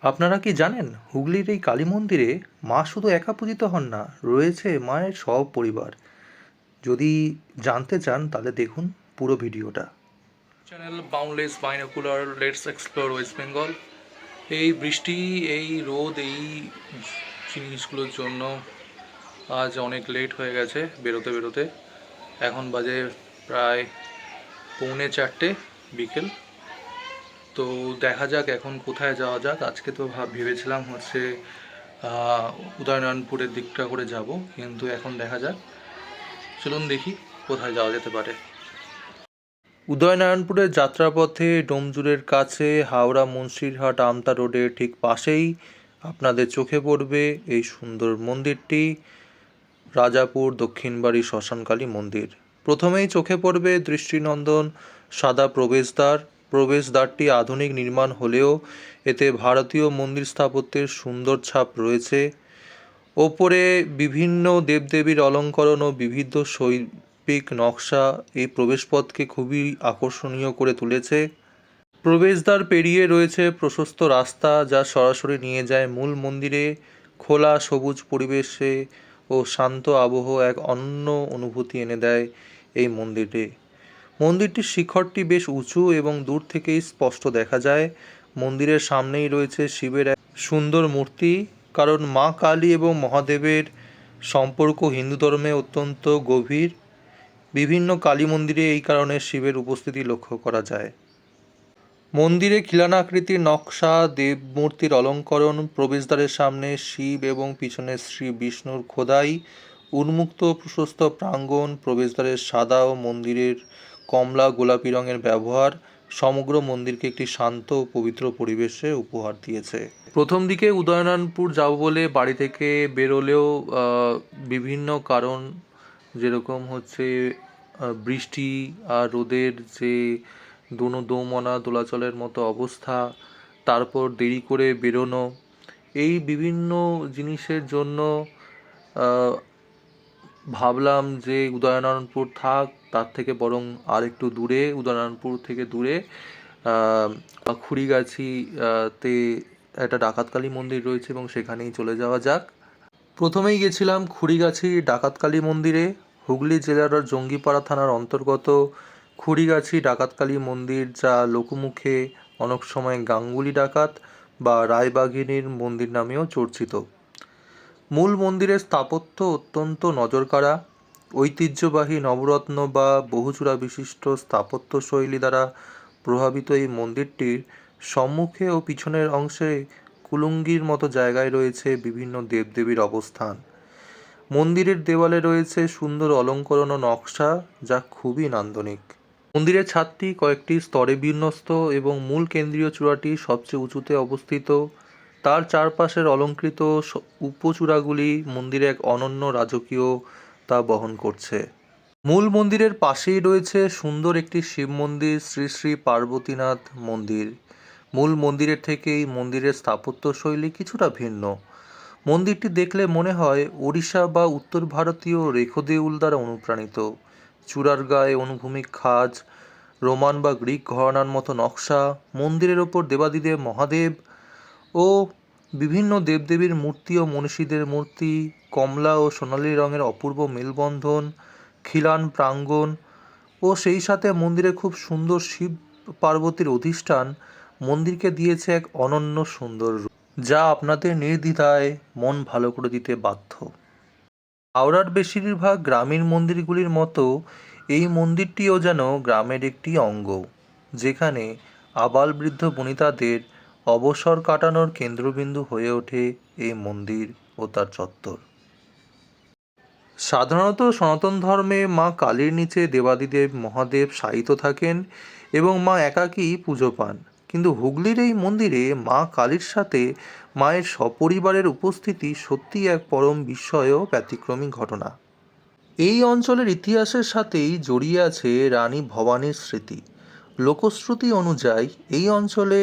আপনারা কি জানেন হুগলির এই কালী মন্দিরে মা শুধু একা পূজিত হন না, রয়েছে মায়ের সব পরিবার। যদি জানতে চান তাহলে দেখুন পুরো ভিডিওটা। Channel boundless binocular let's explore West Bengal. এই বৃষ্টি, এই রোদ, এই জিনিসগুলোর জন্য আজ অনেক লেট হয়ে গেছে বেরোতে বেরোতে। এখন বাজে প্রায় 3:45 বিকেল। তো দেখা যাক এখন কোথায় যাওয়া যাক। আজকে তো ভেবেছিলাম হচ্ছে উদয়নারায়ণপুরের দিকটা করে যাব, কিন্তু এখন দেখা যাক। চলুন দেখি কোথায় যাওয়া যেতে পারে। উদয়নারায়ণপুরের যাত্রাপথে ডোমজুড়ের কাছে হাওড়া মুন্সিরহাট আমতা রোডের ঠিক পাশেই আপনাদের চোখে পড়বে এই সুন্দর মন্দিরটি, রাজাপুর দক্ষিণবাড়ি শ্মশানকালী মন্দির। প্রথমেই চোখে পড়বে দৃষ্টিনন্দন সাদা প্রবেশদ্বার। প্রবেশদ্বারটি আধুনিক নির্মাণ হলেও এতে ভারতীয় মন্দির স্থাপত্যের সুন্দর ছাপ রয়েছে। ওপরে বিভিন্ন দেবদেবীর অলঙ্করণ ও বিবিধ শৈল্পিক নকশা এই প্রবেশপথকে খুবই আকর্ষণীয় করে তুলেছে। প্রবেশদ্বার পেরিয়ে রয়েছে প্রশস্ত রাস্তা, যা সরাসরি নিয়ে যায় মূল মন্দিরে। খোলা সবুজ পরিবেশে ও শান্ত আবহ এক অনন্য অনুভূতি এনে দেয় এই মন্দিরে। মন্দিরটির শিখরটি বেশ উঁচু এবং দূর থেকেই স্পষ্ট দেখা যায়। মন্দিরের সামনেই রয়েছে শিবের এক সুন্দর মূর্তি, কারণ মা কালী এবং মহাদেবের সম্পর্ক হিন্দু ধর্মে অত্যন্ত গভীর। বিভিন্ন কালী মন্দিরে এই কারণে শিবের উপস্থিতি লক্ষ্য করা যায়। মন্দিরে খিলান আকৃতির নকশা, দেবমূর্তির অলঙ্করণ, প্রবেশদ্বারের সামনে শিব এবং পিছনে শ্রী বিষ্ণুর খোদাই, উন্মুক্ত প্রশস্ত প্রাঙ্গণ, প্রবেশদ্বারের সাদা ও মন্দিরের কমলা গোলাপি রঙের ব্যবহার সমগ্র মন্দিরকে একটি শান্ত ও পবিত্র পরিবেশে উপহার দিয়েছে। প্রথম দিকে উদয়নারায়ণপুর যাব বলে বাড়ি থেকে বেরোলেও বিভিন্ন কারণ, যেরকম হচ্ছে বৃষ্টি আর রোদের যে দোমনা দোলাচলের মতো অবস্থা, তারপর দেরি করে বেরোনো, এই বিভিন্ন জিনিসের জন্য ভাবলাম যে উদয়নারায়ণপুর থাক, তার থেকে বরং আর একটু দূরে, উদয়নারায়ণপুর থেকে দূরে খুড়িগাছি তে একটা ডাকাতকালী মন্দির রয়েছে এবং সেখানেই চলে যাওয়া যাক। প্রথমেই গেছিলাম খুড়িগাছি ডাকাতকালী মন্দিরে। হুগলি জেলার জঙ্গিপাড়া থানার অন্তর্গত খুড়িগাছি ডাকাতকালী মন্দির, যা লোকমুখে অনেক সময় গাঙ্গুলি ডাকাত বা রায়বাঘিনীর মন্দির নামেও চর্চিত। মূল মন্দিরের স্থাপত্য অত্যন্ত নজরকাড়া। ঐতিহ্যবাহী নবরত্ন বা বহুচূড়া বিশিষ্ট স্থাপত্যশৈলী দ্বারা প্রভাবিত এই মন্দিরটির সম্মুখে ও পিছনের অংশে কুলুঙ্গির মতো জায়গায় রয়েছে বিভিন্ন দেবদেবীর অবস্থান। মন্দিরের দেওয়ালে রয়েছে সুন্দর অলঙ্করণ ও নকশা, যা খুবই নান্দনিক। মন্দিরের ছাদটি কয়েকটি স্তরে বিন্যস্ত এবং মূল কেন্দ্রীয় চূড়াটি সবচেয়ে উঁচুতে অবস্থিত। তার চারপাশের অলঙ্কৃত উপচূড়াগুলি মন্দিরে এক অনন্য রাজকীয়তা বহন করছে। মূল মন্দিরের পাশেই রয়েছে সুন্দর একটি শিব মন্দির, শ্রী শ্রী পার্বতীনাথ মন্দির। মূল মন্দিরের থেকে এই মন্দিরের স্থাপত্যশৈলী কিছুটা ভিন্ন। মন্দিরটি দেখলে মনে হয় ওড়িশা বা উত্তর ভারতীয় রেখো দেউল দ্বারা অনুপ্রাণিত। চূড়ার গায়ে অনুভূমিক খাজ, রোমান বা গ্রিক ঘরানার মতো নকশা, মন্দিরের ওপর দেবাদিদেব মহাদেব ও বিভিন্ন দেবদেবীর মূর্তি ও মনীষীদের মূর্তি, কমলা ও সোনালী রঙের অপূর্ব মেলবন্ধন, খিলান প্রাঙ্গণ ও সেই সাথে মন্দিরে খুব সুন্দর শিব পার্বতীর অধিষ্ঠান মন্দিরকে দিয়েছে এক অনন্য সুন্দর রূপ, যা আপনাদের নির্দ্বিধায় মন ভালো করে দিতে বাধ্য। হাওড়ার বেশিরভাগ গ্রামীণ মন্দিরগুলির মতো এই মন্দিরটিও যেন গ্রামের একটি অঙ্গ, যেখানে আবালবৃদ্ধ বনিতাদের অবসর কাটানোর কেন্দ্রবিন্দু হয়ে ওঠে এই মন্দির ও তার চত্বর। সাধারণত সনাতন ধর্মে মা কালীর নিচে দেবাদিদেব মহাদেব শায়িত থাকেন এবং মা একাকী পুজো পান, কিন্তু হুগলির এই মন্দিরে মা কালীর সাথে মায়ের সপরিবারের উপস্থিতি সত্যিই এক পরম বিস্ময় ও ব্যতিক্রমী ঘটনা। এই অঞ্চলের ইতিহাসের সাথেই জড়িয়ে আছে রানী ভবানীর স্মৃতি। লোকশ্রুতি অনুযায়ী এই অঞ্চলে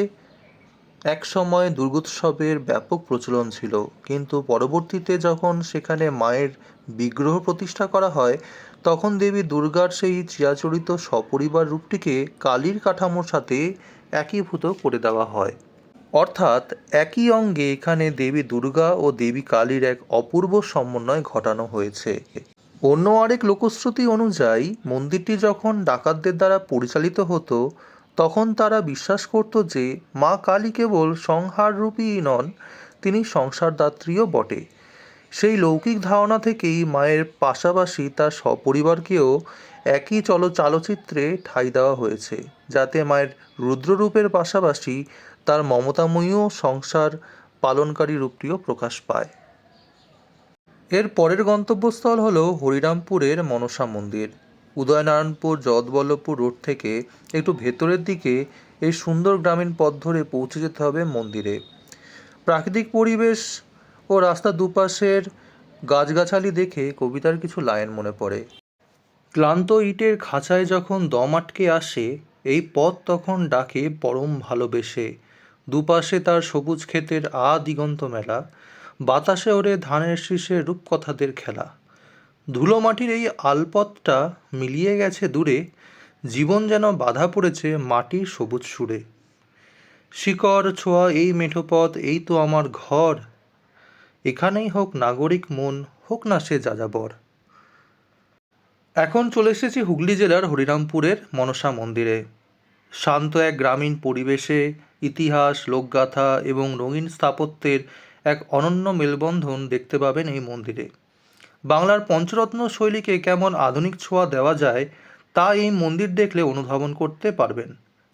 একসময় দুর্গোৎসবের ব্যাপক প্রচলন ছিল, কিন্তু পরবর্তীতে যখন সেখানে মায়ের বিগ্রহ প্রতিষ্ঠা করা হয়, তখন দেবী দুর্গার সেই চিরাচরিত সপরিবার রূপটিকে কালীর কাঠামোর সাথে একীভূত করে দেওয়া হয়। অর্থাৎ একই অঙ্গে এখানে দেবী দুর্গা ও দেবী কালীর এক অপূর্ব সমন্বয় ঘটানো হয়েছে। অন্য আরেক লোকশ্রুতি অনুযায়ী মন্দিরটি যখন ডাকাতদের দ্বারা পরিচালিত হতো তখন তারা বিশ্বাস করত যে মা কালী কেবল সংহাররূপীই নন, তিনি সংসারদাত্রীও বটে। সেই লৌকিক ধারণা থেকেই মায়ের পাশাপাশি তার সপরিবারকেও একই চালচিত্রে ঠাঁই দেওয়া হয়েছে, যাতে মায়ের রুদ্ররূপের পাশাপাশি তার মমতাময়ী ও সংসার পালনকারী রূপটিও প্রকাশ পায়। এর পরের গন্তব্যস্থল হল হরিরামপুরের মনসা মন্দির। উদয়নারায়ণপুর জগৎবল্লভপুর রোড থেকে একটু ভেতরের দিকে এই সুন্দর গ্রামীণ পথ ধরে পৌঁছে যেতে হবে মন্দিরে। প্রাকৃতিক পরিবেশ ও রাস্তার দুপাশের গাছগাছালি দেখে কবিতার কিছু লাইন মনে পড়ে। ক্লান্ত ইটের খাঁচায় যখন দম আটকে আসে, এই পথ তখন ডাকে পরম ভালোবেসে। দুপাশে তার সবুজ ক্ষেতের দিগন্ত মেলা, বাতাসে ওরে ধানের শীষে রূপকথাদের খেলা। ধুলো মাটির এই আলপথটা মিলিয়ে গেছে দূরে, জীবন যেন বাধা পড়েছে মাটির সবুজ সুরে। শিকড় ছোঁয়া এই মেঠো পথ, এই তো আমার ঘর, এখানেই হোক নাগরিক মন, হোক না সে যাযাবর। এখন চলে এসেছি হুগলি জেলার হরিরামপুরের মনসা মন্দিরে। শান্ত এক গ্রামীণ পরিবেশে ইতিহাস, লোকগাথা এবং রঙিন স্থাপত্যের এক অনন্য মেলবন্ধন দেখতে পাবেন এই মন্দিরে। বাংলার পঞ্চরত্ন শৈলীকে কেমন আধুনিক ছোঁয়া দেওয়া যায় তা এই মন্দির দেখলে অনুধাবন করতে পারবেন।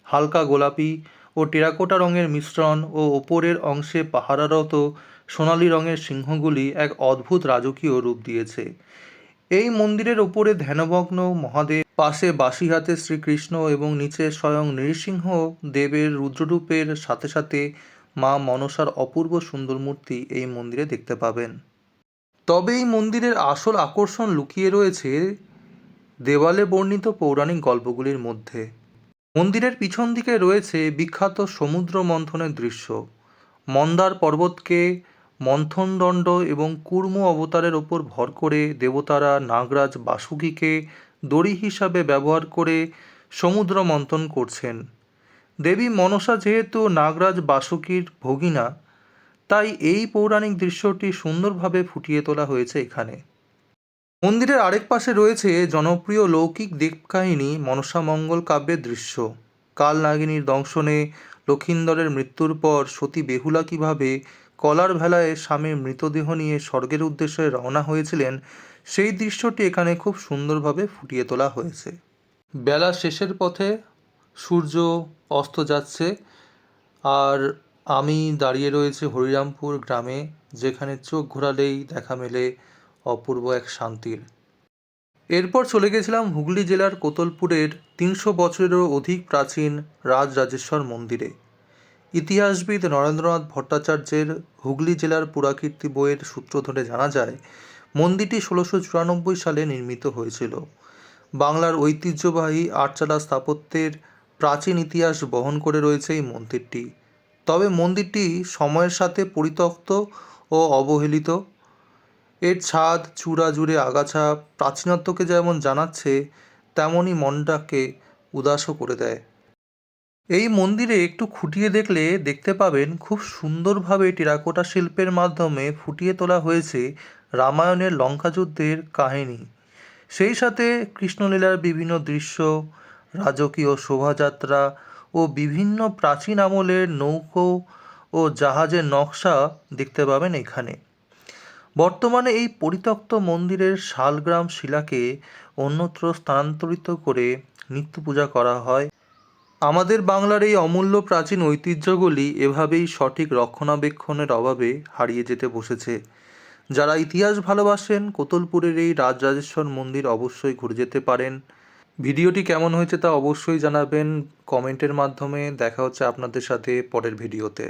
হালকা গোলাপি ও টেরাকোটা রঙের মিশ্রণ ও ওপরের অংশে পাহারারত সোনালি রঙের সিংহগুলি এক অদ্ভুত রাজকীয় রূপ দিয়েছে। এই মন্দিরের ওপরে ধ্যানমগ্ন মহাদেব, পাশে বাঁশি হাতে শ্রীকৃষ্ণ এবং নিচে স্বয়ং নৃসিংহ দেবের রুদ্ররূপের সাথে সাথে মা মনসার অপূর্ব সুন্দর মূর্তি এই মন্দিরে দেখতে পাবেন। তবে এই মন্দিরের আসল আকর্ষণ লুকিয়ে রয়েছে দেওয়ালে বর্ণিত পৌরাণিক গল্পগুলির মধ্যে। মন্দিরের পিছন দিকে রয়েছে বিখ্যাত সমুদ্র মন্থনের দৃশ্য। মন্দার পর্বতকে মন্থনদণ্ড এবং কুর্ম অবতারের ওপর ভর করে দেবতারা নাগরাজ বাসুকীকে দড়ি হিসাবে ব্যবহার করে সমুদ্র মন্থন করছেন। দেবী মনসা যেহেতু নাগরাজ বাসুকীর ভগিনা, তাই এই পৌরাণিক দৃশ্যটি সুন্দরভাবে ফুটিয়ে তোলা হয়েছে এখানে। মন্দিরের আরেক পাশে রয়েছে জনপ্রিয় লৌকিক দেবকাহিনী মনসা মঙ্গল কাব্যের দৃশ্য। কাল নাগিনীর দংশনে লক্ষিন্দরের মৃত্যুর পর সতী বেহুলা কীভাবে কলার ভেলায় স্বামীর মৃতদেহ নিয়ে স্বর্গের উদ্দেশ্যে রওনা হয়েছিলেন, সেই দৃশ্যটি এখানে খুব সুন্দরভাবে ফুটিয়ে তোলা হয়েছে। বেলা শেষের পথে সূর্য অস্ত যাচ্ছে, আর আমি দাঁড়িয়ে রয়েছে হরিরামপুর গ্রামে, যেখানে চোখ ঘোরালেই দেখা মেলে অপূর্ব এক শান্তির। এরপর চলে গেছিলাম হুগলি জেলার কোতলপুরের ৩০০ বছরেরও অধিক প্রাচীন রাজরাজেশ্বর মন্দিরে। ইতিহাসবিদ নরেন্দ্রনাথ ভট্টাচার্যের হুগলি জেলার পুরাকীর্তি বইয়ের সূত্র ধরে জানা যায়, মন্দিরটি ১৬৯৪ সালে নির্মিত হয়েছিল। বাংলার ঐতিহ্যবাহী আটচালা স্থাপত্যের প্রাচীন ইতিহাস বহন করে রয়েছে এই মন্দিরটি। তবে মন্দিরটি সময়ের সাথে পরিত্যক্ত ও অবহেলিত। এর ছাদ, চূড়া জুড়ে আগাছা প্রাচীনত্বকে যেমন জানাচ্ছে, তেমনই মনটাকে উদাসও করে দেয়। এই মন্দিরে একটু খুঁটিয়ে দেখলে দেখতে পাবেন খুব সুন্দরভাবে টেরাকোটা শিল্পের মাধ্যমে ফুটিয়ে তোলা হয়েছে রামায়ণের লঙ্কা যুদ্ধের কাহিনী। সেই সাথে কৃষ্ণলীলার বিভিন্ন দৃশ্য, রাজকীয় শোভাযাত্রা ও বিভিন্ন প্রাচীন আমলের নৌকো ও জাহাজের নকশা দেখতে পাবেন এখানে। বর্তমানে এই পরিত্যক্ত মন্দিরের শালগ্রাম শিলাকে অন্যত্র স্থানান্তরিত করে নিত্য পূজা করা হয়। আমাদের বাংলার এই অমূল্য প্রাচীন ঐতিহ্যগুলি এভাবেই সঠিক রক্ষণাবেক্ষণের অভাবে হারিয়ে যেতে বসেছে। যারা ইতিহাস ভালোবাসেন, কোতলপুরের এই রাজরাজেশ্বর মন্দির অবশ্যই ঘুরে যেতে পারেন। ভিডিওটি কেমন হয়েছে তা অবশ্যই জানাবেন কমেন্টের মাধ্যমে। দেখা হচ্ছে আপনাদের সাথে পরের ভিডিওতে।